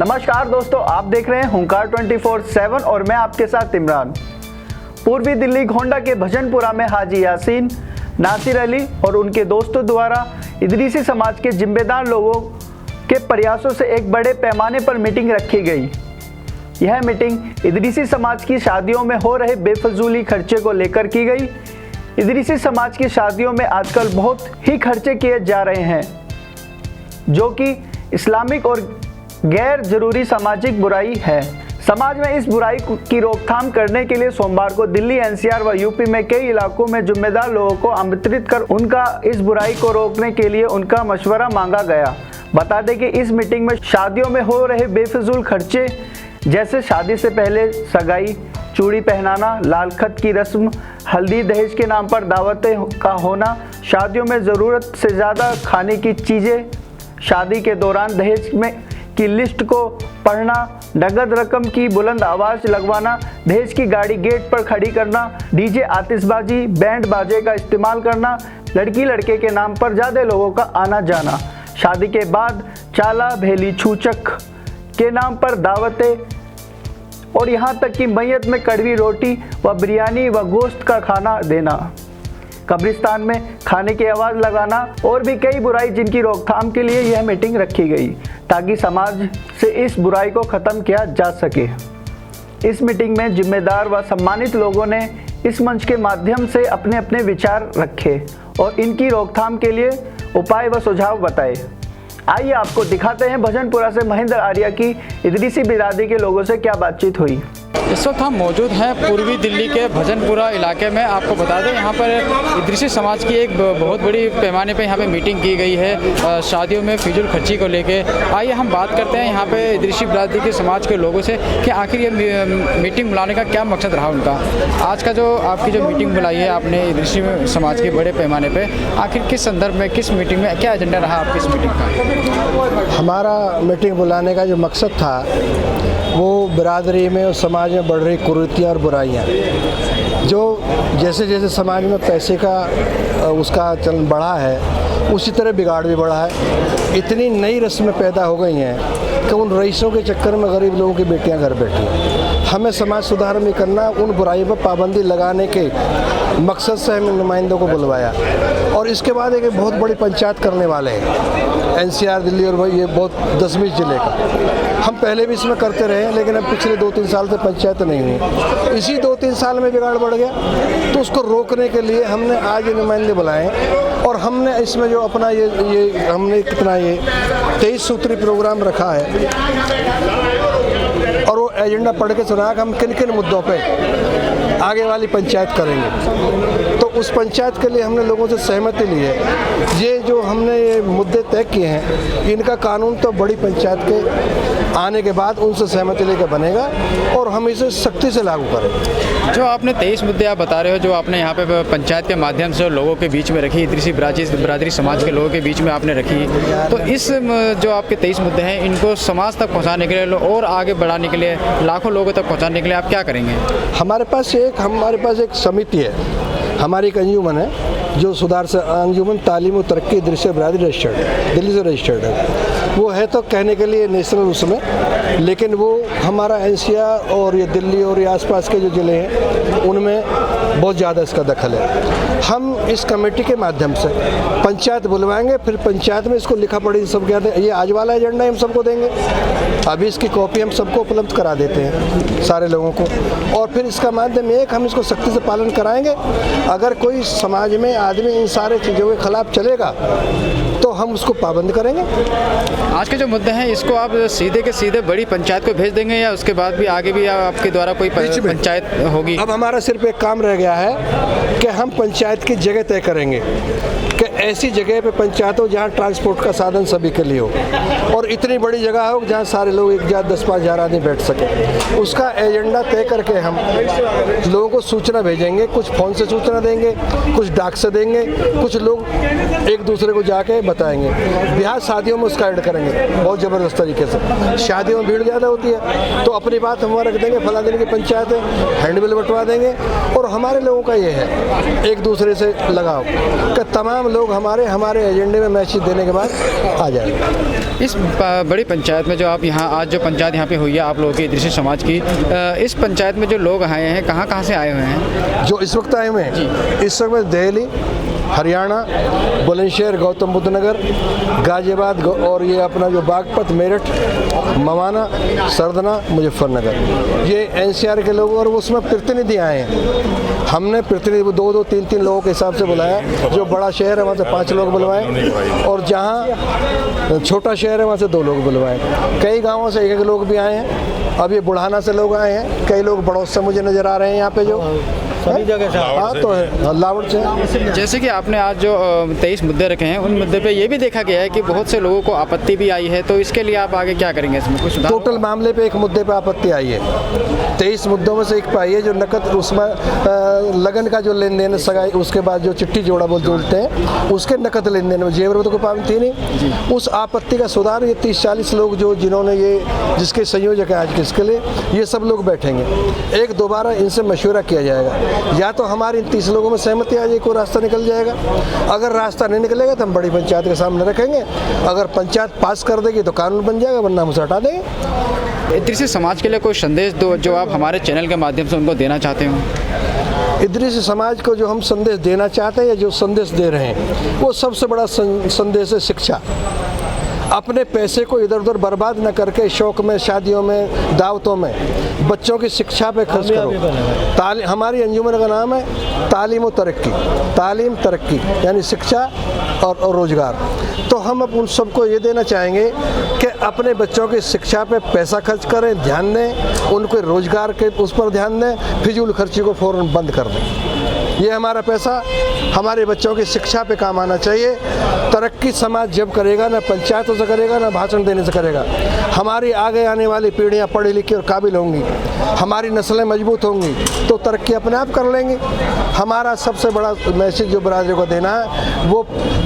नमस्कार दोस्तों, आप देख रहे हैं हुंकार 24/7 और मैं आपके साथ इमरान। पूर्वी दिल्ली घोंडा के भजनपुरा में हाजी यासीन, नासिर अली और उनके दोस्तों द्वारा इदरीसी समाज के जिम्मेदार लोगों के प्रयासों से एक बड़े पैमाने पर मीटिंग रखी गई। यह मीटिंग इदरीसी समाज की शादियों में हो रहे बेफजूली खर्चे को लेकर की गई। इदरीसी समाज की शादियों में आजकल बहुत ही खर्चे किए जा रहे हैं, जो कि इस्लामिक और गैर जरूरी सामाजिक बुराई है। समाज में इस बुराई की रोकथाम करने के लिए सोमवार को दिल्ली, एनसीआर व यूपी में कई इलाकों में जिम्मेदार लोगों को आमंत्रित कर उनका इस बुराई को रोकने के लिए उनका मशवरा मांगा गया। बता दें कि इस मीटिंग में शादियों में हो रहे बेफिजूल खर्चे जैसे शादी से पहले सगाई, चूड़ी पहनाना, लाल खत की रस्म, हल्दी, दहेज के नाम पर दावतें का होना, शादियों में ज़रूरत से ज़्यादा खाने की चीज़ें, शादी के दौरान दहेज में की लिस्ट को पढ़ना, नगद रकम की बुलंद आवाज़ लगवाना, दहेज की गाड़ी गेट पर खड़ी करना, डीजे, आतिशबाजी, बैंड बाजे का इस्तेमाल करना, लड़की लड़के के नाम पर ज़्यादा लोगों का आना जाना, शादी के बाद चाला, भेली, छूचक के नाम पर दावतें और यहाँ तक कि मैयत में कड़वी रोटी व बिरयानी व गोश्त का खाना देना, कब्रिस्तान में खाने की आवाज़ लगाना और भी कई बुराई जिनकी रोकथाम के लिए यह मीटिंग रखी गई ताकि समाज से इस बुराई को ख़त्म किया जा सके। इस मीटिंग में जिम्मेदार व सम्मानित लोगों ने इस मंच के माध्यम से अपने अपने विचार रखे और इनकी रोकथाम के लिए उपाय व सुझाव बताए। आइए आपको दिखाते हैं भजनपुरा से महेंद्र आर्या की इदरीसी बिरादरी के लोगों से क्या बातचीत हुई। इस वक्त हम मौजूद हैं पूर्वी दिल्ली के भजनपुरा इलाके में। आपको बता दें, यहाँ पर इदरीसी समाज की एक बहुत बड़ी पैमाने पे यहाँ पे मीटिंग की गई है शादियों में फिजूल खर्ची को लेके। आइए हम बात करते हैं यहाँ पे इदरीसी बिरादरी के समाज के लोगों से कि आखिर ये मीटिंग बुलाने का क्या मकसद रहा उनका। आज का जो आपकी जो मीटिंग बुलाई है आपने इदरीसी समाज के बड़े पैमाने पर, आखिर किस संदर्भ में, किस मीटिंग में, क्या एजेंडा रहा आपकी इस मीटिंग का? हमारा मीटिंग बुलाने का जो मकसद था वो बिरादरी में और समाज में बढ़ रही कुरीतियाँ और बुराइयाँ, जो जैसे जैसे समाज में पैसे का उसका चलन बढ़ा है उसी तरह बिगाड़ भी बढ़ा है। इतनी नई रस्में पैदा हो गई हैं कि उन रईसों के चक्कर में गरीब लोगों की बेटियां घर बैठी हैं। हमें समाज सुधार में करना, उन बुराइयों पर पाबंदी लगाने के मकसद से हमने नुमाइंदों को बुलवाया और इसके बाद एक बहुत बड़ी पंचायत करने वाले हैं एनसीआर दिल्ली और ये बहुत 10-20 जिले का। हम पहले भी इसमें करते रहे लेकिन अब पिछले 2-3 साल से पंचायत नहीं हुई। इसी 2-3 साल में बिगाड़ बढ़ गया, तो उसको रोकने के लिए हमने आज ये नुमाइंदे बुलाए और हमने इसमें जो अपना ये हमने कितना ये 23 सूत्री प्रोग्राम रखा है और वो एजेंडा पढ़ के सुना कि हम किन किन मुद्दों पे आगे वाली पंचायत करेंगे। तो उस पंचायत के लिए हमने लोगों से सहमति ली है। ये जो हमने ये मुद्दे तय किए हैं इनका कानून तो बड़ी पंचायत के आने के बाद उनसे सहमति लेकर बनेगा और हम इसे सख्ती से लागू करेंगे। जो आपने 23 मुद्दे आप बता रहे हो, जो आपने यहाँ पे पंचायत के माध्यम से लोगों के बीच में रखी, इदरीसी बिरादरी समाज के लोगों के बीच में आपने रखी, तो इस जो आपके 23 मुद्दे हैं इनको समाज तक पहुँचाने के लिए और आगे बढ़ाने के लिए, लाखों लोगों तक पहुँचाने के लिए आप क्या करेंगे? हमारे पास एक समिति है, हमारी एक अंजुमन है जो सुधार से अंजुमन तालीम और तरक्की इदरीसी बिरादरी रजिस्टर्ड है, दिल्ली से रजिस्टर्ड है। वो है तो कहने के लिए नेशनल उसमें, लेकिन वो हमारा एनसीआर और ये दिल्ली और ये आसपास के जो ज़िले हैं उनमें बहुत ज़्यादा इसका दखल है। हम इस कमेटी के माध्यम से पंचायत बुलवाएंगे, फिर पंचायत में इसको लिखा पढ़ी सब कहते हैं। ये आज वाला एजेंडा हम सबको देंगे, अभी इसकी कॉपी हम सबको उपलब्ध करा देते हैं सारे लोगों को, और फिर इसका माध्यम एक हम इसको सख्ती से पालन कराएंगे। अगर कोई समाज में आदमी इन सारे चीज़ों के खिलाफ चलेगा तो हम उसको पाबंद करेंगे। आज के जो मुद्दे हैं इसको आप सीधे के सीधे बड़ी पंचायत को भेज देंगे या उसके बाद भी आगे भी आपके द्वारा कोई पंचायत होगी? अब हमारा सिर्फ एक काम रह गया है कि हम पंचायत की जगह तय करेंगे कि ऐसी जगह पे पंचायत हो जहाँ ट्रांसपोर्ट का साधन सभी के लिए हो और इतनी बड़ी जगह हो जहाँ सारे लोग 10-5 आदमी बैठ सके। उसका एजेंडा तय करके हम लोगों को सूचना भेजेंगे, कुछ फ़ोन से सूचना देंगे, कुछ डाक से देंगे, कुछ लोग एक दूसरे को जाके बताएंगे। ब्याह शादियों में उसका ऐड करेंगे बहुत ज़बरदस्त तरीके से। शादियों में भीड़ ज़्यादा होती है तो अपनी बात हम रख देंगे, फला दिन की पंचायत है, हैंडबिल बंटवा देंगे। और हमारे लोगों का ये है एक दूसरे से लगाव कि तमाम लोग लोग हमारे एजेंडे में मैसेज देने के बाद आ जाएंगे। इस बड़ी पंचायत में जो आप यहाँ आज जो पंचायत यहाँ पे हुई है आप लोगों की इदरीसी समाज की, इस पंचायत में जो लोग आए हैं कहाँ से आए हुए हैं? जो इस वक्त आए हुए हैं इस वक्त दिल्ली, हरियाणा, बुलंदशहर, गौतम बुद्ध नगर, गाजियाबाद और ये अपना जो बागपत, मेरठ, मवाना, सरदना, मुजफ्फरनगर, ये एनसीआर के लोग और उसमें प्रतिनिधि आए हैं। हमने प्रतिनिधि 2-2, 3-3 लोगों के हिसाब से बुलाया। जो बड़ा शहर है वहाँ से 5 लोग बुलवाए और जहाँ छोटा शहर है वहाँ से 2 लोग बुलवाए। कई गाँवों से 1-1 लोग भी आए हैं। अब ये बुढ़ाना से लोग आए हैं, कई लोग बड़ौद से मुझे नज़र आ रहे हैं यहाँ पे जो सभी जगह से। हाँ तो है लावड़ से। जैसे कि आपने आज जो 23 मुद्दे रखे हैं उन मुद्दे पे ये भी देखा गया है कि बहुत से लोगों को आपत्ति भी आई है, तो इसके लिए आप आगे क्या करेंगे? इसमें कुछ सुधार? टोटल मामले पे एक मुद्दे पे आपत्ति आई है। 23 मुद्दों में से एक पाई है जो नकद उसमें लगन का जो लेन देन सगाई उसके बाद जो चिट्ठी जोड़ा बोलते हैं उसके नकद लेन देन में जेवर तो कोई पाबंदी नहीं। उस आपत्ति का सुधार ये 30-40 लोग जो जिन्होंने ये जिसके संयोजक हैं आज किसके लिए ये सब लोग बैठेंगे। एक दोबारा इनसे मशवरा किया जाएगा, या तो हमारे इन 30 लोगों में सहमति आ जाए कोई रास्ता निकल जाएगा। अगर रास्ता नहीं निकलेगा तो हम बड़ी पंचायत के सामने रखेंगे। अगर पंचायत पास कर देगी तो कानून बन जाएगा, वरना हम उसे हटा देंगे। इदरीसी समाज के लिए कोई संदेश दो जो आप हमारे चैनल के माध्यम से उनको देना चाहते हो? इदरीसी समाज को जो हम संदेश देना चाहते हैं या जो संदेश दे रहे हैं वो सबसे बड़ा संदेश है शिक्षा। अपने पैसे को इधर उधर बर्बाद न करके शौक में, शादियों में, दावतों में बच्चों की शिक्षा पे खर्च करो। हमारी अंजुमन का नाम है तालीम और तरक्की, तालीम तरक्की यानी शिक्षा और रोजगार। तो हम अब उन सबको ये देना चाहेंगे कि अपने बच्चों की शिक्षा पे पैसा खर्च करें, ध्यान दें, उनके रोजगार के उस पर ध्यान दें, फिजूल खर्ची को फ़ौरन बंद कर दें। ये हमारा पैसा हमारे बच्चों की शिक्षा पे काम आना चाहिए। तरक्की समाज जब करेगा ना पंचायतों से करेगा ना भाषण देने से करेगा। हमारी आगे आने वाली पीढ़ियाँ पढ़ी लिखी और काबिल होंगी, हमारी नस्लें मजबूत होंगी तो तरक्की अपने आप कर लेंगे। हमारा सबसे बड़ा मैसेज जो बरादरी को देना है वो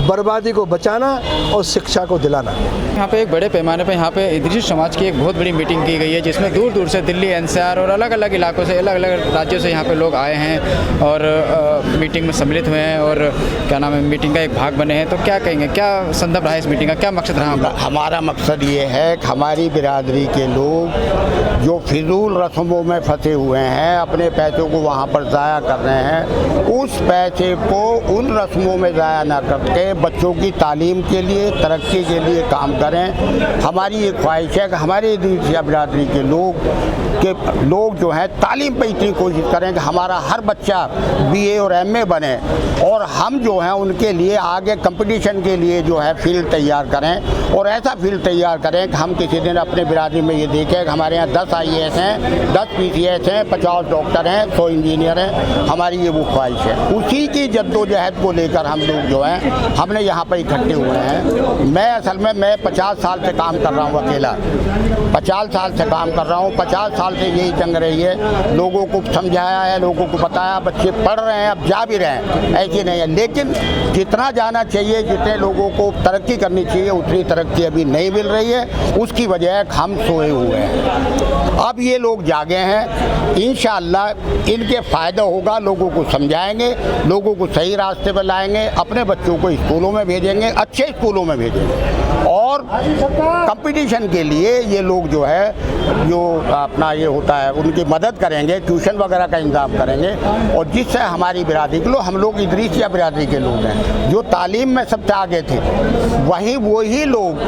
बर्बादी को बचाना और शिक्षा को दिलाना। यहाँ पे एक बड़े पैमाने पे यहाँ पे इदरीसी समाज की एक बहुत बड़ी मीटिंग की गई है जिसमें दूर दूर से दिल्ली, एनसीआर और अलग अलग इलाकों से, अलग अलग राज्यों से यहाँ पे लोग आए हैं और मीटिंग में सम्मिलित हुए हैं और क्या नाम है मीटिंग का एक भाग बने हैं। तो क्या कहेंगे, क्या संदर्भ रहा इस मीटिंग का, क्या मकसद रहा? हमारा मकसद ये है कि हमारी बिरादरी के लोग जो फिजूल रस्मों में फंसे हुए हैं, अपने पैसों को वहाँ पर ज़ाया कर रहे हैं, उस पैसे को उन रस्मों में ज़ाया ना करके बच्चों की तालीम के लिए, तरक्की के लिए काम करें। हमारी ये ख्वाहिश है कि हमारे इदरीसी बिरादरी के लोग जो हैं तालीम पे इतनी कोशिश करें कि हमारा हर बच्चा BA और MA बने और हम जो हैं उनके लिए आगे कंपटीशन के लिए जो है फील्ड तैयार करें और ऐसा फील्ड तैयार करें कि हम किसी दिन अपने बिरादरी में ये देखें कि हमारे यहाँ 10 IAS हैं, 10 PCS हैं, 50 डॉक्टर हैं, 100 इंजीनियर हैं। हमारी ये वो ख्वाहिश है। उसी की जद्दोजहद को लेकर हम लोग जो हैं हमने यहाँ पर इकट्ठे हुए हैं। मैं असल में 50 साल से काम कर रहा हूँ अकेला, 50 साल से काम कर रहा हूँ। 50 साल से यही जंग रही है, लोगों को समझाया है, लोगों को बताया, बच्चे पढ़ रहे हैं, अब जा भी रहे हैं, ऐसी नहीं है। लेकिन जितना जाना चाहिए, जितने लोगों को तरक्की करनी चाहिए उतनी तरक्की अभी नहीं मिल रही है। उसकी वजह हम सोए हुए हैं। अब ये लोग जागे हैं, इंशाअल्लाह इनके फ़ायदा होगा। लोगों को समझाएंगे, लोगों को सही रास्ते पर लाएंगे, अपने बच्चों को स्कूलों में भेजेंगे, अच्छे स्कूलों में भेजेंगे और कंपटीशन के लिए ये लोग जो है जो अपना ये होता है उनकी मदद करेंगे, ट्यूशन वगैरह का इंतजाम करेंगे। और जिससे हमारी बिरादरी के लोग, हम लोग इदरीसी बिरादरी के लोग हैं जो तालीम में सबसे आगे थे, वही लोग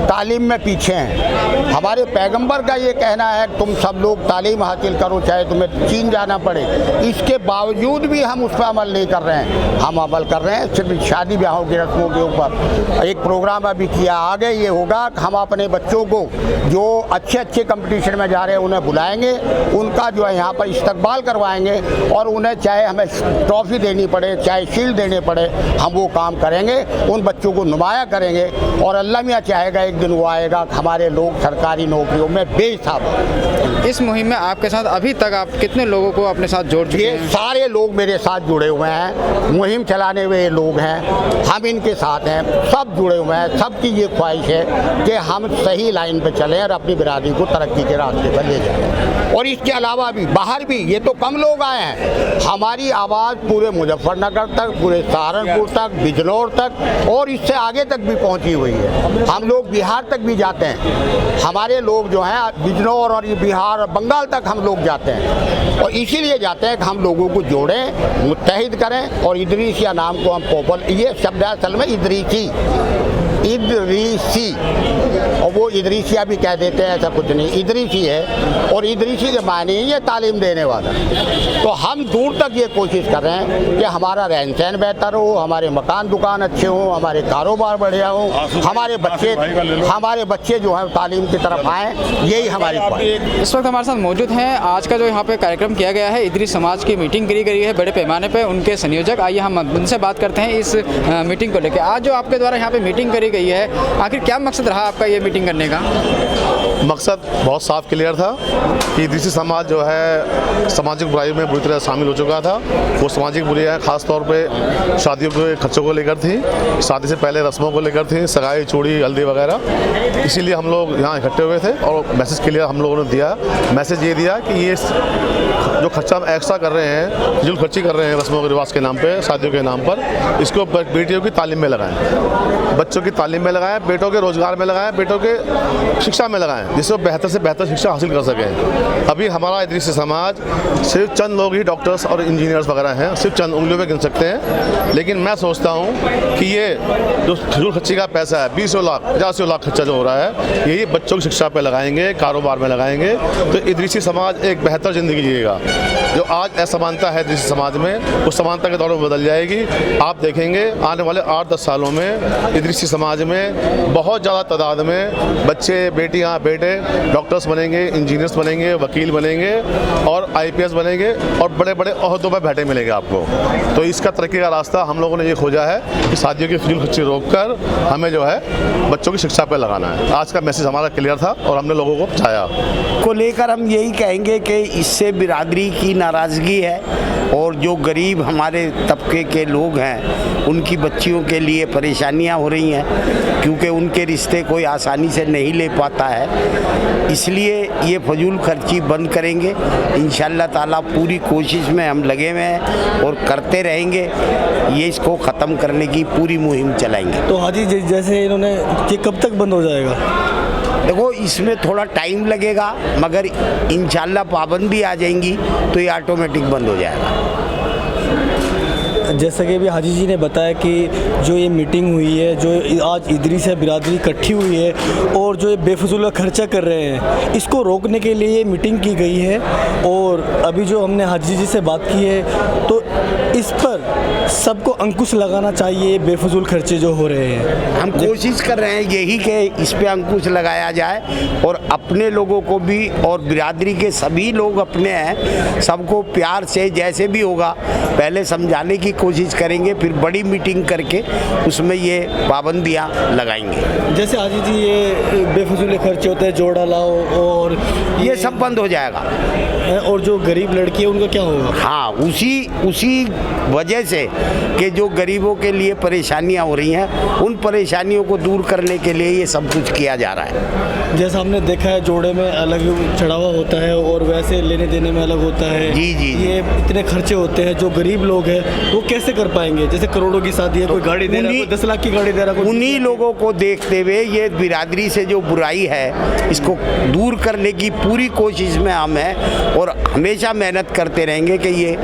तालीम में पीछे हैं। हमारे पैगंबर का ये कहना है तुम सब लोग तालीम हासिल करो, चाहे तुम्हें चीन जाना पड़े। इसके बावजूद भी हम उस पर अमल नहीं कर रहे हैं। हम अमल कर रहे हैं सिर्फ शादी ब्याहों की रस्मों के ऊपर। एक प्रोग्राम अभी किया, आगे ये होगा कि हम अपने बच्चों को जो अच्छे कंपटीशन में जा रहे हैं उन्हें बुलाएंगे, उनका जो है यहाँ पर इस्तकबाल करवाएंगे और उन्हें चाहे हमें ट्रॉफी देनी पड़े, चाहे शील्ड देने पड़े, हम वो काम करेंगे, उन बच्चों को नुमाया करेंगे। और अल्लाह मियाँ चाहेगा एक दिन वो आएगा हमारे लोग सरकारी नौकरियों में बेहिसाब। इस मुहिम में आपके साथ अभी तक आप कितने लोगों को अपने साथ जोड़ चुके हैं? सारे लोग मेरे साथ जुड़े हुए हैं, मुहिम चलाने हुए लोग हैं, हम इनके साथ हैं, सब जुड़े हुए हैं। सबकी ये ख्वाहिश है कि हम सही लाइन पर चलें और अपनी बिरादरी को तरक्की के रास्ते पर ले जाएं। और इसके अलावा भी बाहर भी ये तो कम लोग आए हैं, हमारी आवाज़ आवाज़ पूरे मुजफ्फरनगर तक, पूरे सहारनपुर तक, बिजनौर तक और इससे आगे तक भी पहुंची हुई है। हम लोग बिहार तक भी जाते हैं। हमारे लोग जो हैं बिजनौर और ये बिहार और बंगाल तक हम लोग जाते हैं और इसीलिए जाते हैं कि हम लोगों को जोड़ें, मुत्तहिद करें। और इदरीसिया नाम को हम पॉपुलर, ये शब्द है असल में इदरीसी, और वो इदरीसिया भी कह देते हैं, ऐसा कुछ नहीं, इदरीसी है। और इदरीसी के मायने ये तालीम देने वाला। तो हम दूर तक ये कोशिश कर रहे हैं कि हमारा रहन सहन बेहतर हो, हमारे मकान दुकान अच्छे हों, हमारे कारोबार बढ़िया हो, हमारे बच्चे जो है तालीम की तरफ आएँ, यही हमारी ख्वाहिश। इस वक्त हमारे साथ मौजूद हैं आज का जो यहाँ पे कार्यक्रम किया गया है, इदरीस समाज की मीटिंग करी गई है बड़े पैमाने पे, उनके संयोजक। आइए हम उनसे बात करते हैं इस मीटिंग को लेकर। आज जो आपके द्वारा यहाँ पे मीटिंग करी गई है, आखिर क्या मकसद रहा आपका ये मीटिंग करने का? मकसद बहुत साफ क्लियर था कि इदरीसी समाज जो है सामाजिक बुराई में बुरी तरह शामिल हो चुका था। वो सामाजिक बुराइयाँ खास तौर पे शादियों के खर्चों को लेकर थी, शादी से पहले रस्मों को लेकर थी, सगाई, चूड़ी, हल्दी वगैरह। इसीलिए हम लोग यहाँ इकट्ठे हुए थे और मैसेज क्लियर हम लोगों ने दिया। मैसेज ये दिया कि ये जो खर्चा हम एक्स्ट्रा कर रहे हैं, फिजूल खर्ची कर रहे हैं रस्मों के रिवाज के नाम पे, शादियों के नाम पर, इसको बेटियों की तालीम में लगाएं, बच्चों की तालीम में लगाएं, बेटों के रोजगार में लगाएं, बेटों के शिक्षा में लगाएं, जिससे वो बेहतर से बेहतर शिक्षा हासिल कर सकें। अभी हमारा इदरीसी समाज सिर्फ चंद लोग ही डॉक्टर्स और इंजीनियर्स वगैरह हैं, सिर्फ चंद उंगलियों में गिन सकते हैं। लेकिन मैं सोचता हूँ कि ये जो फिजूल खर्ची का पैसा है, 20 लाख 50 लाख खर्चा जो हो रहा है, यही बच्चों की शिक्षा पर लगाएंगे, कारोबार में लगाएंगे, तो इदरीसी समाज एक बेहतर ज़िंदगी जिएगा। जो आज असमानता है इदरीसी समाज में, उस समानता के दौर में बदल जाएगी। आप देखेंगे आने वाले 8-10 सालों में इदरीसी समाज में बहुत ज़्यादा तादाद में बच्चे, बेटियां, बेटे डॉक्टर्स बनेंगे, इंजीनियर्स बनेंगे, वकील बनेंगे और IPS बनेंगे और बड़े बड़े ओहदों पर बैठे मिलेंगे आपको। तो इसका तरक्की का रास्ता हम लोगों ने ये खोजा है कि शादियों की फिजूल खर्ची रोककर हमें जो है बच्चों की शिक्षा पर लगाना है। आज का मैसेज हमारा क्लियर था और हमने लोगों को पहुँचाया। को लेकर हम यही कहेंगे कि इससे बिरादरी की नाराज़गी है और जो गरीब हमारे तबके के लोग हैं उनकी बच्चियों के लिए परेशानियां हो रही हैं, क्योंकि उनके रिश्ते कोई आसानी से नहीं ले पाता है। इसलिए ये फजूल खर्ची बंद करेंगे इंशाअल्लाह ताला। पूरी कोशिश में हम लगे हुए हैं और करते रहेंगे। ये इसको ख़त्म करने की पूरी मुहिम चलाएंगे। तो हाजी जैसे इन्होंने, ये कब तक बंद हो जाएगा? देखो, इसमें थोड़ा टाइम लगेगा, मगर इंशाअल्लाह पाबंदी आ जाएंगी तो ये ऑटोमेटिक बंद हो जाएगा। जैसा कि अभी हाजी जी ने बताया कि जो ये मीटिंग हुई है, जो आज इदरीसी बिरादरी इकट्ठी हुई है और जो ये बेफजूल खर्चा कर रहे हैं, इसको रोकने के लिए ये मीटिंग की गई है। और अभी जो हमने हाजी जी से बात की है, तो इस पर सबको अंकुश लगाना चाहिए, बेफजूल खर्चे जो हो रहे हैं। हम कोशिश कर रहे हैं यही कि इस पे अंकुश लगाया जाए और अपने लोगों को भी, और बिरादरी के सभी लोग अपने हैं, सबको प्यार से जैसे भी होगा पहले समझाने की कोशिश करेंगे, फिर बड़ी मीटिंग करके उसमें ये पाबंदियां लगाएंगे। जैसे हाजी जी ये बेफजूल खर्चे होते हैं, जोड़ा लाओ, और ये सब बंद हो जाएगा। और जो गरीब लड़की है उनका क्या होगा? हाँ, उसी वजह से कि जो गरीबों के लिए परेशानियां हो रही हैं, उन परेशानियों को दूर करने के लिए ये सब कुछ किया जा रहा है। जैसा हमने देखा है, जोड़े में अलग चढ़ावा होता है और वैसे लेने देने में अलग होता है। जी जी, ये इतने खर्चे होते हैं, जो गरीब लोग हैं वो कैसे कर पाएंगे? जैसे करोड़ों की शादी है, कोई गाड़ी दे रहा है, कोई 10 लाख की गाड़ी दे रहा है। उन्हीं लोगों को देखते हुए ये बिरादरी से जो बुराई है, इसको दूर करने की पूरी कोशिश में हम हैं और हमेशा मेहनत करते रहेंगे कि ये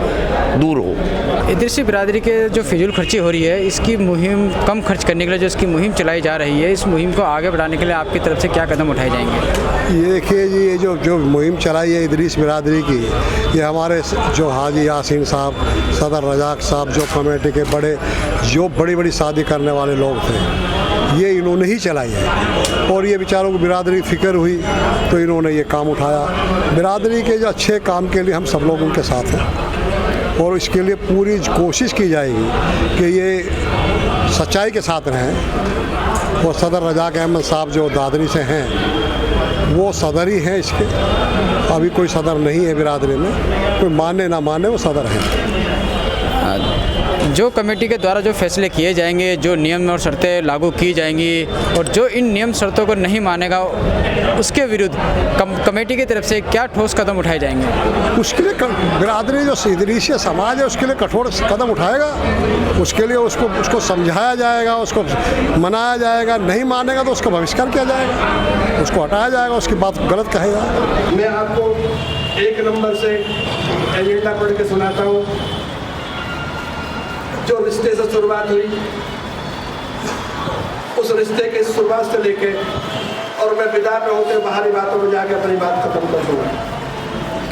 दूर हो। इदरीसी बिरादरी के जो फिजूल खर्ची हो रही है, इसकी मुहिम कम खर्च करने के लिए जो इसकी मुहिम चलाई जा रही है, इस मुहिम को आगे बढ़ाने के लिए आपकी तरफ से क्या कदम उठाए जाएंगे? ये देखिए जी, ये जो मुहिम चलाई है इदरीस बिरादरी की, ये हमारे जो हाजी यासीन साहब, सदर रजाक साहब, जो कमेटी के बड़ी बड़ी शादी करने वाले लोग थे, ये इन्होंने ही चलाई है। और ये बेचारों को बिरादरी फिक्र हुई तो इन्होंने ये काम उठाया। बिरादरी के जो अच्छे काम के लिए हम सब लोग उनके साथ हैं और इसके लिए पूरी कोशिश की जाएगी कि ये सच्चाई के साथ रहें। और सदर रजाक अहमद साहब जो दादरी से हैं, वो सदर ही हैं इसके, अभी कोई सदर नहीं है बिरादरी में, कोई माने ना माने वो सदर हैं। जो कमेटी के द्वारा जो फैसले किए जाएंगे, जो नियम और शर्तें लागू की जाएंगी और जो इन नियम शर्तों को नहीं मानेगा उसके विरुद्ध कमेटी की तरफ से क्या ठोस कदम उठाए जाएंगे? उसके लिए बिरादरी जो इदरीसी समाज है उसके लिए कठोर कदम उठाएगा। उसके लिए उसको समझाया जाएगा, उसको मनाया जाएगा। नहीं मानेगा तो उसका बहिष्कार किया जाएगा, उसको हटाया जाएगा, उसकी बात गलत कहेगा। मैं आपको 1 नंबर से एजेंडा पढ़ के सुनाता हूँ। जो रिश्ते से शुरुआत हुई, उस रिश्ते के शुरुआत से लेके और मैं विदा में होते बाहरी बातों में जाके अपनी बात खत्म कर दूँगा।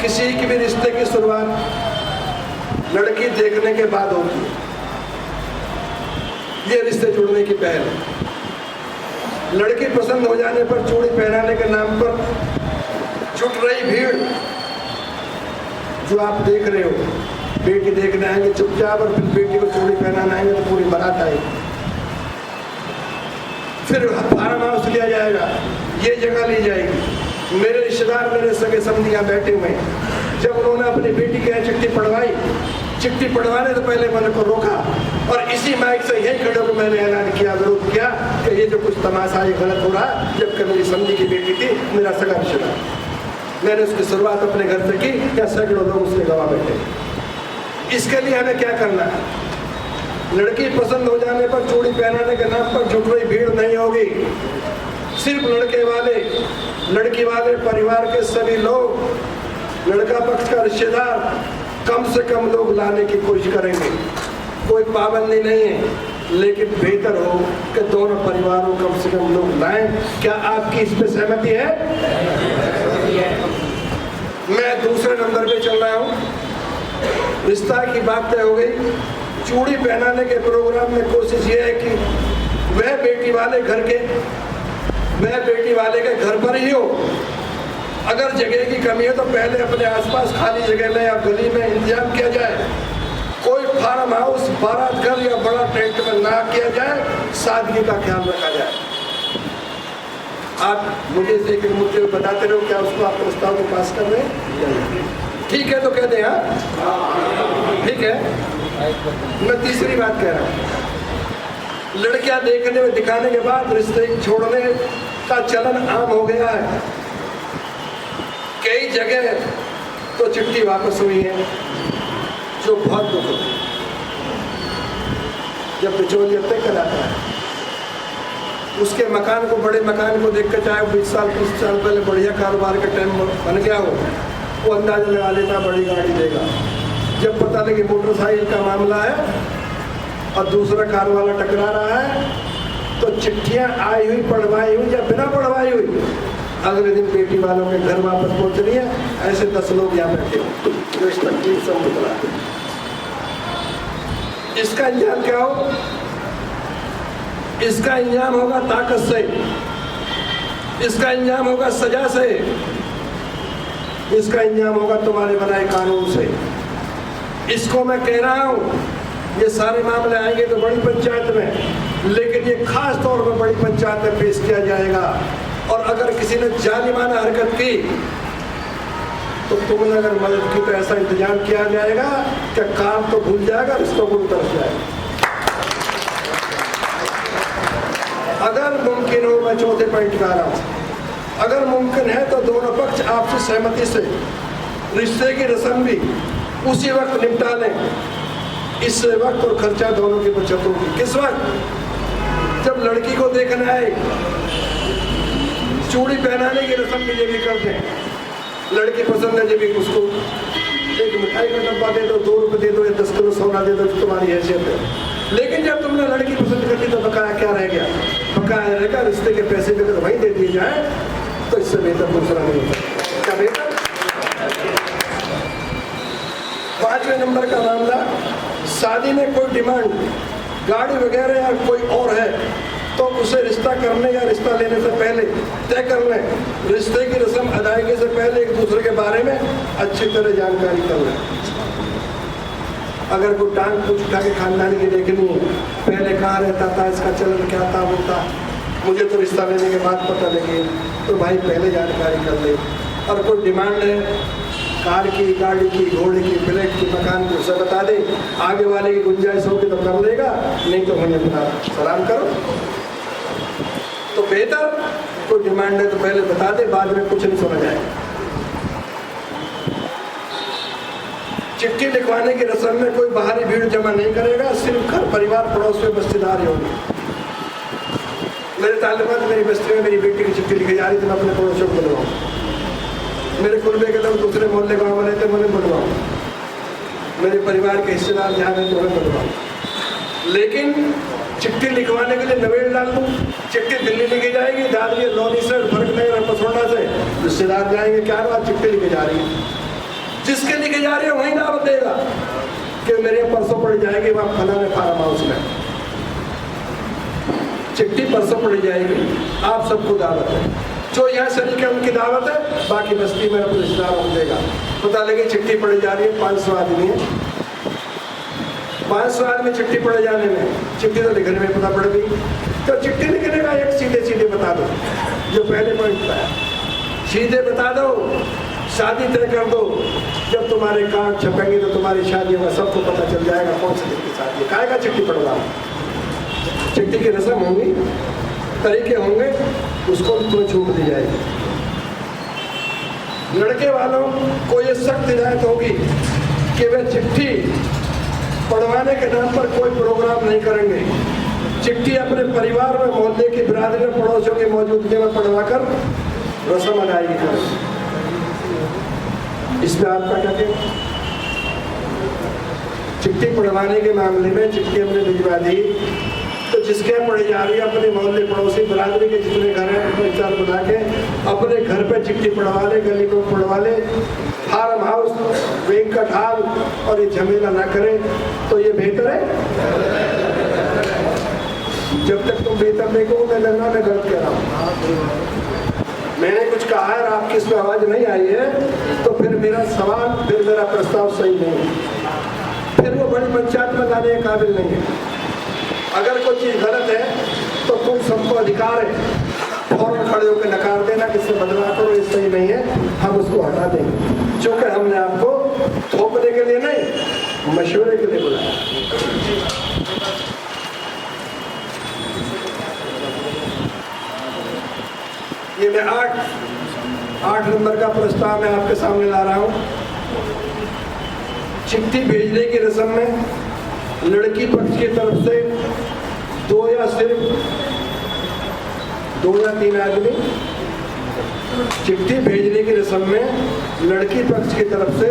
किसी की भी रिश्ते की शुरुआत लड़की देखने के बाद होती है। ये रिश्ते जुड़ने की पहल है। लड़की पसंद हो जाने पर चूड़ी पहनाने के नाम पर जुट रही भीड़ जो आप देख रहे हो, बेटी देखने आएंगे चुपचाप और फिर बेटी को चूड़ी पहनाने आएंगे तो पूरी बारात आएगी। फिर फार्म हाउस लिया जाएगा, ये जगह ली जाएगी। मेरे रिश्तेदार, मेरे सगे समधियाँ बैठे हुए हैं। जब उन्होंने अपनी बेटी के यहाँ चिट्ठी पढ़वाई, चिट्ठी पढ़वाने से पहले मैंने को रोका और इसी माइक से यही खड़े होकर मैंने ऐलान किया, विरोध किया कि ये जो कुछ तमाशा ये गलत हो रहा है। जबकि मेरी समझी की बेटी थी, मेरा सगा रिश्तेदार, मैंने उसकी शुरुआत अपने घर से की। या सैकड़ों लोग उसके गवाह बैठे। इसके लिए हमें क्या करना है? लड़की पसंद हो जाने पर चूड़ी पहनाने के नाम पर जुट रही भीड़ नहीं होगी। सिर्फ लड़के वाले, लड़की वाले परिवार के सभी लोग, लड़का पक्ष का रिश्तेदार, कम से कम लोग लाने की कोशिश करेंगे। कोई पाबंदी नहीं है, लेकिन बेहतर हो कि दोनों परिवारों कम से कम लोग लाएं। क्या आपकी इस पे सहमति है? मैं दूसरे नंबर पे चल रहा हूँ। रिश्ता की बात तय हो गई। चूड़ी पहनाने के प्रोग्राम में कोशिश ये है कि वह बेटी वाले के घर पर ही हो। अगर जगह की कमी है तो पहले अपने आसपास खाली जगह में या गली में इंतजाम किया जाए। कोई फार्म हाउस, बारात घर या बड़ा टेंट में ना किया जाए। सादगी का ख्याल रखा जाए। आप मुझे एक मुद्दे को बताते रहो, क्या उसको आप प्रस्ताव को पास कर रहे हैं? ठीक है तो कह दें। हाँ ठीक है। मैं तीसरी बात कह रहा हूँ। लड़कियां देखने में दिखाने के बाद रिश्ते छोड़ने का चलन आम हो गया है। कई जगह तो चिट्ठी वापस हुई है, जो बहुत दुख है। जब बिचौलिया तय कराता है, उसके मकान को, बड़े मकान को देखकर, चाहे 20 साल 30 साल पहले बढ़िया कारोबार का टाइम बन गया हो, वो अंदाजा लगा लेता बड़ी गाड़ी देगा। जब पता लगे मोटरसाइकिल का मामला है और दूसरा कार वाला टकरा रहा है, तो चिट्ठियां आई हुई, पढ़वाई हुई या बिना पढ़वाई हुई, अगले दिन बेटी वालों के घर वापस पहुंच रही है। ऐसे 10 लोग यहाँ बैठे जो इस तकलीफ से मुबतला है। इसका इंजाम क्या हो? इसका इंजाम होगा ताकत से, इसका इंजाम होगा सजा से, इसका इंजाम होगा तुम्हारे बनाए कानून से। इसको मैं कह रहा हूँ, ये सारे मामले आएंगे तो बड़ी पंचायत में, लेकिन ये खास तौर पर बड़ी पंचायत में पेश किया जाएगा। और अगर किसी ने जालिमाना हरकत की तो तुमने अगर मदद की तो ऐसा इंतजाम किया जाएगा कि काम तो भूल जाएगा, रिश्तों को उतर जाएगा। अगर मुमकिन हो, मैं चौथे पॉइंट का रहा हूँ, अगर मुमकिन है तो दोनों पक्ष आपसी सहमति से रिश्ते की रस्म भी उसी वक्त निपटा लें। इससे वक्त और खर्चा दोनों की बचत होगी। किस वक्त? जब लड़की को देखना है, चूड़ी पहनाने की रस्म भी ये भी कर दें। लड़की पसंद है, जब भी उसको एक मिठाई का डब्बा दे दो, 2 रुपये दे दो या 10 किलो सोना दे दो, तुम्हारी हैसियत है। लेकिन जब तुमने लड़की पसंद कर ली तो बकाया क्या रह गया? बकाया रहेगा रिश्ते के पैसे भी अगर वहीं दे दिए जाए तो इससे बेहतर दूसरा नहीं होता। क्या बेहतर? 5वें नंबर का मामला, शादी में कोई डिमांड, गाड़ी वगैरह या कोई और है तो उसे रिश्ता करने या रिश्ता लेने से पहले तय कर लें। रिश्ते की रस्म अदायगी से पहले एक दूसरे के बारे में अच्छी तरह जानकारी कर लें। अगर कोई टांग पूछ उठा के खानदान की देखनी है, पहले कहाँ रहता था, इसका चलन क्या था, होता, मुझे तो रिश्ता लेने के बाद पता लगे, तो भाई पहले जानकारी कर ले। और कोई डिमांड है, कार की, गाड़ी की, घोड़े की, फ्लैट की, मकान की, उसे बता दे। आगे वाले की गुंजाइश होगी तो कर लेगा, नहीं तो हमें अपना सलाम करो। तो बेहतर कोई डिमांड है तो पहले बता दे, बाद में कुछ नहीं समझ आएगा। चिट्ठी लिखवाने की रस्म में कोई बाहरी भीड़ जमा नहीं करेगा, सिर्फ घर परिवार पड़ोस में बस्तीदार ही होंगे। मेरे ताल्लुकात मेरी बस्ती में मेरी बेटी की चिट्ठी लिखी जा रही थी, मैं अपने पड़ोसियों को बुलवाऊँ। मेरे कुलबे के लोग दूसरे मोहल्ले गाँव में रहते, मैं बुलवाऊँ। मेरे परिवार के हिस्सेदार जहाँ रहते तो मैं बुलवाऊँ। लेकिन चिट्ठी लिखवाने के लिए नवेड़ डाल दूँ। चिट्ठी दिल्ली लिखी जाएगी, दादरी लोनी से, फर्कनगर, पसोड़ा से रिश्तेदार जाएंगे, क्या बात चिट्ठी लिखी जा रही है। जिसके लिखे जा रही है वहीं दावत देगा कि मेरे परसों पड़ी जाएगी वहाँ फला में फार्म हाउस में, चिट्ठी परसों पड़ी जाएगी, आप सबको दावत है। जो यहाँ शरीक है उनकी दावत है, बाकी बस्ती में अपने रिश्तेदारों को देगा। पता लगे चिट्ठी पड़ी जा रही है, 500 आदमी है, 500 आदमी चिट्ठी पड़े जाने में, चिट्ठी तो लिखने में पता पड़ गई। तो चिट्ठी लिखने का एक सीधे सीधे बता दो, जो पहले पॉइंट था, सीधे बता दो, शादी तय कर दो। जब तुम्हारे कार्ड छपेंगे तो तुम्हारी शादी होगा, सबको पता चल जाएगा कौन सी दिन की शादी है। काहे का चिट्ठी पड़वा, चिट्ठी की रस्म होंगी, तरीके होंगे, उसको तुम्हें छूट दी जाएगी। लड़के वालों को ये सख्त हिदायत होगी कि वे चिट्ठी पढ़वाने के नाम पर कोई प्रोग्राम नहीं करेंगे। चिट्ठी अपने परिवार में, मोहल्ले की, बिरादरी में, पड़ोसियों की मौजूदगी में पढ़वाकर रस्म अदायगी करें। इसमें आपका क्या कहना? चिट्ठी पढ़वाने के मामले में चिट्ठी हमने भिजवा दी तो जिसके पढ़ी जा रही है अपने मोहल्ले, पड़ोसी, बिरादरी के जितने घर हैं पंचायत बना के अपने घर पे चिट्ठी पढ़वा ले, गली को पढ़वा ले, फार्म हाउस, बैंक का ढाल और ये झमेला ना करें तो ये बेहतर है। जब तक तुम बेहतर नहीं कहो मैं लगना मैं गलत कह रहा हूँ। मैंने कुछ कहा है और आपकी इसमें आवाज नहीं आई है तो फिर मेरा सवाल, फिर मेरा प्रस्ताव सही नहीं है, फिर वो बड़ी पंचायत में लाने के काबिल नहीं है। अगर कोई चीज़ गलत है तो तुम सबको अधिकार है फौरन खड़े होकर नकार देना कि इससे बदलाव करो, ये सही नहीं है, हम उसको हटा देंगे। क्योंकि हमने आपको थोपने के लिए नहीं, मशवरे के लिए बुलाया। ये मैं 8 नंबर का प्रस्ताव मैं आपके सामने ला रहा हूँ। चिट्ठी भेजने की रस्म में लड़की पक्ष की तरफ से 2 या सिर्फ 2 या 3 आदमी, चिट्ठी भेजने की रस्म में लड़की पक्ष की तरफ से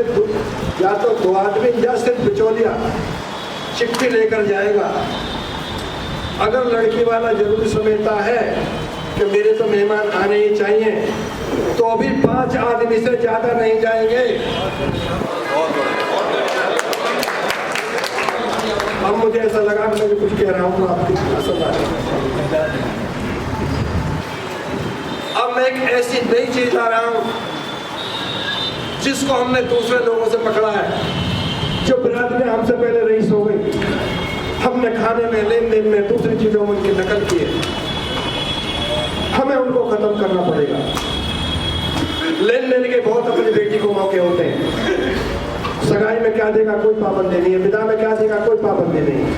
या तो 2 आदमी या सिर्फ बिचौलिया चिट्ठी लेकर जाएगा। अगर लड़की वाला जरूरी समझता है कि मेरे तो मेहमान आने ही चाहिए तो अभी 5 आदमी से ज्यादा नहीं जाएंगे। अब मुझे ऐसा लगा कि मैं कुछ कह रहा हूँ तो आपकी पसंद आ रही। अब मैं एक ऐसी नई चीज ला रहा हूँ जिसको हमने दूसरे लोगों से पकड़ा है, जो बिरादरी हमसे पहले रईस हो गई। हमने खाने में, लेन देन में, दूसरी चीजों में उनकी नकल की है। हमें उनको खत्म करना पड़ेगा। लेन देन के बहुत अपनी बेटी को मौके होते हैं। सगाई में क्या देगा कोई पाबंदी नहीं है, विदा में क्या देगा कोई पाबंदी नहीं है,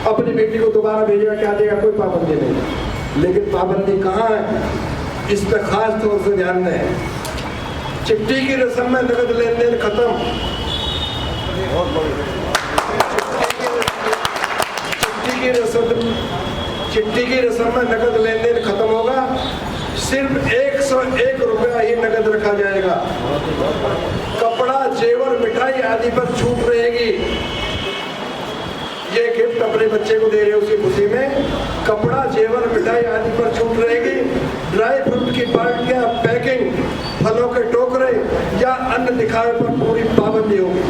अपनी बेटी को दोबारा भेजेगा क्या देगा कोई पाबंदी नहीं है। लेकिन पाबंदी कहाँ है, इस पर खास तौर से ध्यान दें। चिट्ठी की रस्म में नकद लेन देन खत्म। चिट्ठी की रस्म में नकद लेन देन खत्म होगा। सिर्फ 101 रुपया ही नकद रखा जाएगा। कपड़ा, जेवर, मिठाई आदि पर छूट रहेगी। ये गिफ्ट अपने बच्चे को दे रहे हो उसी खुशी में, कपड़ा, जेवर, मिठाई आदि पर छूट रहेगी। ड्राई फ्रूट की बाल्टियां, पैकिंग, फलों के टोकरे या अन्य दिखावे पर पूरी पाबंदी होगी।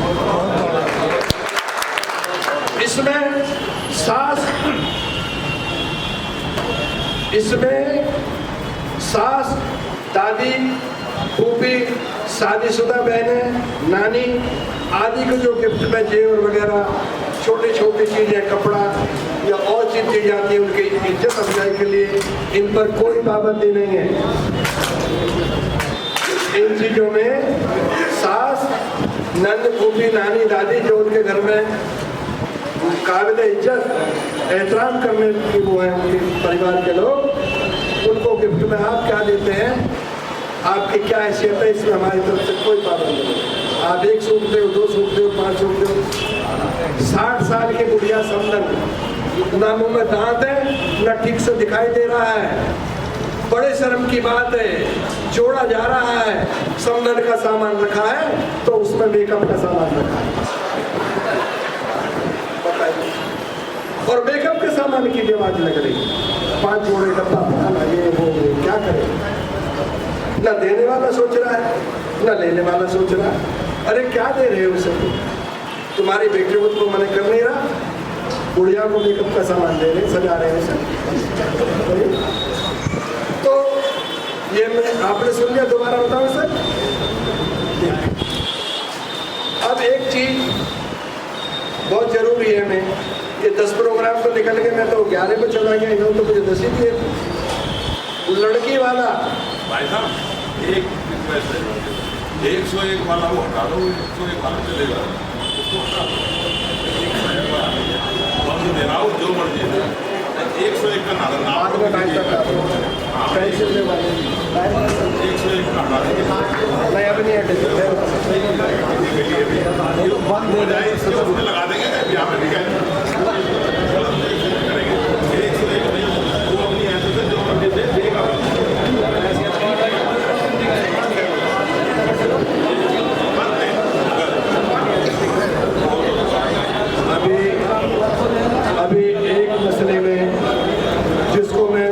इसमें सास, दादी, फूफी, शादीशुदा बहनें, नानी आदि को जो गिफ्ट में जेवर वगैरह छोटी छोटी चीजें, कपड़ा या और चीज दी जाती है उनकी इज्जत अफजाई के लिए, इन पर कोई पाबंदी नहीं है। इन चीजों में सास, नंद फूफी नानी दादी जो उनके घर में काबिल इज्जत एहतराम करने की वो हैं उनके परिवार के लोग, उनको गिफ्ट में आप क्या देते हैं, आपकी क्या हैसियत है, इसमें हमारी तरफ से कोई पाबंदी नहीं। आप 1 सूट दो, 2 सूट दो, 5 सूट दो। 60 साल की बुढ़िया समदन, ना मुंह में दांत है ना ठीक से दिखाई दे रहा है, बड़े शर्म की बात है, जोड़ा जा रहा है, समदन का सामान रखा है तो उसमें मेकअप का सामान रखा है, और मेकअप के सामान की भी आवाज लग रही, 5 जोड़े डब्बा पकाना, ये वो क्या करे, ना देने वाला सोच रहा है ना लेने वाला सोच रहा है। अरे क्या दे रहे हो उसे, तुम्हारी बेटियों को तो मना कर नहीं रहा, बुढ़िया को मेकअप का सामान दे रहे, सजा रहे हैं उसे। तो ये मैं आपने सुन लिया, दोबारा बताऊं सर। अब एक चीज बहुत जरूरी है, मैं ये 10 प्रोग्राम तो निकल के मैं तो 11 पे चला गया, इन्होंने तो मुझे 10 ही दिए। लड़की वाला भाई साहब एक रिक्वेस्ट है, 101 वाला वो हटा दो, 101 वाला चलेगा, उसको हटा दो, दे रहा हूँ जो मर्जी है, 101 का नाम बाद में टाइम तक 101 का हटा देंगे, नहीं अभी नहीं हटे, बंद हो जाए इसके लगा देंगे, यहाँ पे भी करेंगे 101 वो अपनी ऐसे से जो मर्जी दे देगा। अभी एक मसले में जिसको मैं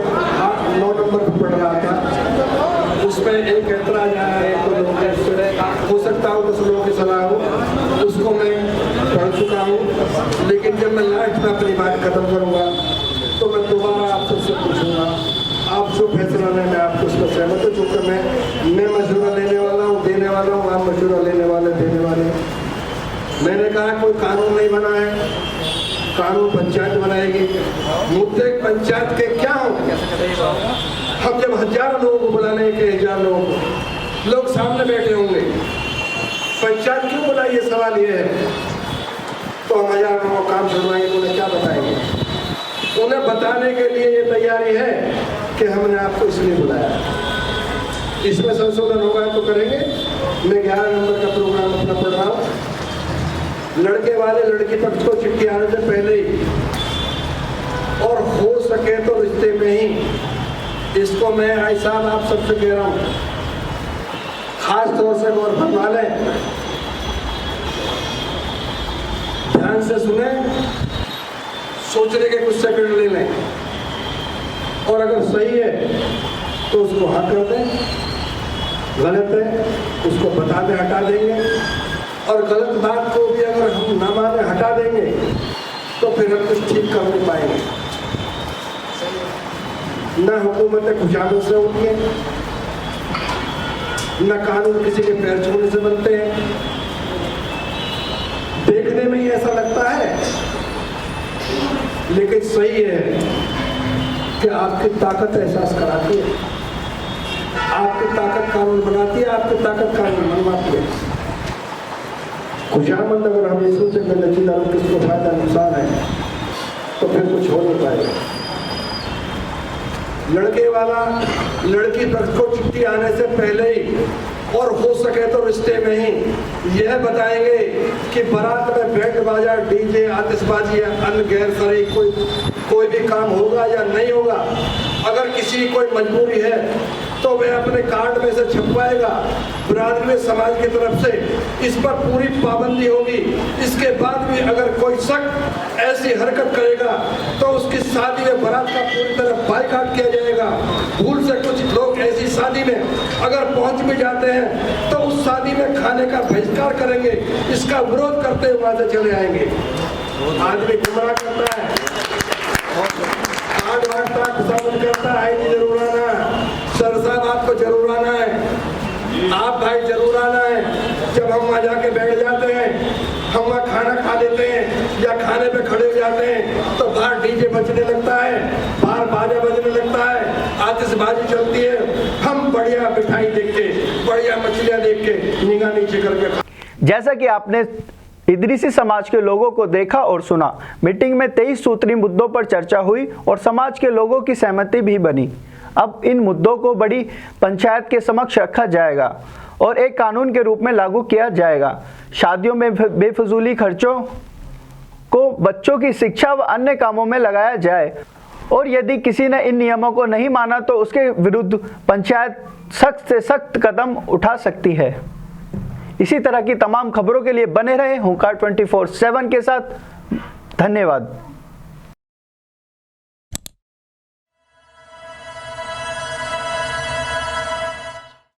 9 नंबर पर पढ़ रहा था, उसमें एक ऐतराज आया है, हो सकता हो 10 लोगों की सलाह हो, उसको मैं पढ़ चुका हूँ, लेकिन जब मैं लास्ट में अपनी बात खत्म करूँगा तो मैं दोबारा आप सबसे पूछूंगा, आप जो फैसला लें मैं आपको उसका सहमत हूँ, चूँकि मैं मशवरा लेने वाला हूँ, देने वाला हूँ, आप मशवरा लेने वाले, देने वाले। मैंने कहा कोई कानून नहीं बना है, कानून पंचायत बनाएगी। मुद्दे पंचायत के क्या होंगे, हम जब 1000 लोगों को बुलाने के 1000 लोगों को, लोग सामने बैठे होंगे, पंचायत क्यों बुलाई, ये सवाल ये है, तो हम 1000 लोगों को काम छुड़वाएंगे, उन्हें क्या बताएंगे? उन्हें बताने के लिए ये तैयारी है कि हमने आपको इसलिए बुलाया। इसमें संशोधन होगा तो करेंगे। मैं 11 नंबर का प्रोग्राम अपना पढ़ रहा हूँ। लड़के वाले लड़की पक्ष को चिट्ठी आने से पहले ही और हो सके तो रिश्ते में ही, इसको मैं आई साहब आप सबसे कह रहा हूँ, खास तौर से गौर फरमा लें, ध्यान से सुने, सोचने के कुछ सेकंड ले लें, और अगर सही है तो उसको हाँ कर दें, गलत है उसको बता दें, हटा देंगे, और गलत बात को भी अगर हम ना माने हटा देंगे तो फिर हम कुछ ठीक कर नहीं पाएंगे। न हुकूमतें खुशहाली से होती हैं, न कानून किसी के पैर छूने से बनते हैं। देखने में ही ऐसा लगता है, लेकिन सही है कि आपकी ताकत एहसास कराती है, आपकी ताकत कानून बनाती है, आपकी ताकत कानून बनवाती है। खुशहामंद अगर हम ये सोचे कि लचीदारों किसको फायदा नुकसान है तो फिर कुछ हो नहीं पाएगा। लड़के वाला लड़की पक्ष को चिट्ठी आने से पहले ही और हो सके तो रिश्ते में ही यह बताएंगे कि बारात में बैंड बाजा, डीजे, आतिशबाजी या अन्य गैर शरई कोई भी काम होगा या नहीं होगा। अगर किसी की कोई मजबूरी है तो वह अपने कार्ड में से छपवाएगा। बिरादरी समाज की तरफ से इस पर पूरी पाबंदी होगी। इसके बाद भी अगर कोई शख्स ऐसी हरकत करेगा तो उसकी शादी में बारात का पूरी तरह बाइकाट किया जाएगा। भूल से कुछ लोग ऐसी शादी में अगर पहुंच भी जाते हैं तो उस शादी में खाने का बहिष्कार करेंगे। इसका विरोध करते हुए वहां से चले आएंगे। आदमी गुमराह करता है, कार्ड बांटता है, करता है, जरूर आना सर साहब, आपको जरूर आना है, आप भाई जरूर आना है। जब हम वहाँ जाके बैठ जाते हैं, हम वहाँ खाना खा लेते हैं या खाने पे खड़े हो जाते हैं तो बाहर डीजे बजने लगता है, बाहर बाजा बजने लगता है, आतिशबाजी चलती है। हम बढ़िया मिठाई देख के, बढ़िया मछलियाँ देख के निगाह नीचे करके जैसा कि आपने इदरीसी समाज के लोगों को देखा और सुना, मीटिंग में 23 सूत्री मुद्दों पर चर्चा हुई और समाज के लोगों की सहमति भी बनी। अब इन मुद्दों को बड़ी पंचायत के समक्ष रखा जाएगा और एक कानून के रूप में लागू किया जाएगा। शादियों में बेफजूली खर्चों को बच्चों की शिक्षा व अन्य कामों में लगाया जाए और यदि किसी ने इन नियमों को नहीं माना तो उसके विरुद्ध पंचायत सख्त से सख्त कदम उठा सकती है। इसी तरह की तमाम खबरों के लिए बने रहे हुंकार 24/7 के साथ। धन्यवाद।